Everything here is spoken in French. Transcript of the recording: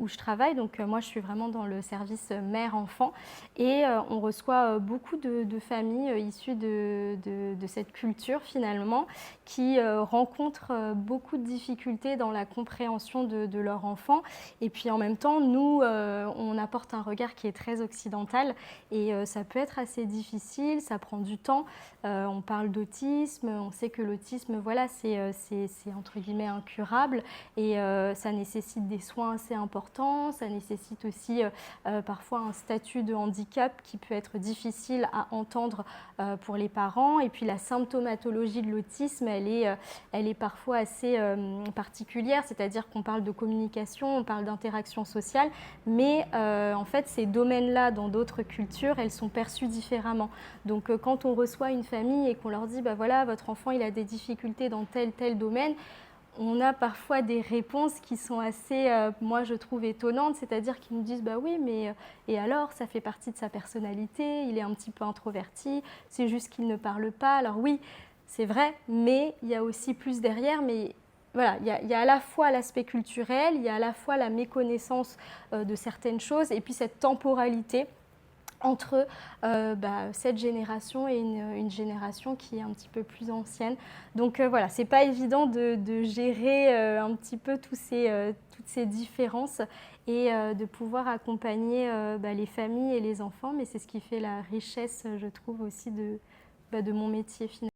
où je travaille. Donc moi, je suis vraiment dans le service mère-enfant et on reçoit beaucoup de familles issues de cette culture finalement qui rencontrent beaucoup de difficultés dans la compréhension de leur enfant. Et puis en même temps, nous, on apporte un regard qui est très occidental et ça peut être assez difficile, ça prend du temps. On parle d'autisme, on sait que l'autisme, voilà, c'est entre guillemets incurable et ça nécessite des soins assez importants, ça nécessite aussi parfois un statut de handicap qui peut être difficile à entendre pour les parents. Et puis la symptomatologie de l'autisme, elle est parfois assez particulière, c'est-à-dire qu'on parle de communication, on parle d'interaction sociale, mais en fait ces domaines-là dans d'autres cultures, elles sont perçues différemment. Donc quand on reçoit une famille et qu'on leur dit bah voilà, votre enfant il a des difficultés dans tel domaine, on a parfois des réponses qui sont assez, moi je trouve étonnantes, c'est-à-dire qu'ils nous disent bah oui mais et alors ça fait partie de sa personnalité, il est un petit peu introverti, c'est juste qu'il ne parle pas. Alors oui, c'est vrai, mais il y a aussi plus derrière, mais voilà, il y a à la fois l'aspect culturel, il y a à la fois la méconnaissance de certaines choses et puis cette temporalité entre cette génération et une génération qui est un petit peu plus ancienne. Donc voilà, c'est pas évident de gérer un petit peu toutes ces différences et de pouvoir accompagner les familles et les enfants, mais c'est ce qui fait la richesse, je trouve, aussi de mon métier finalement.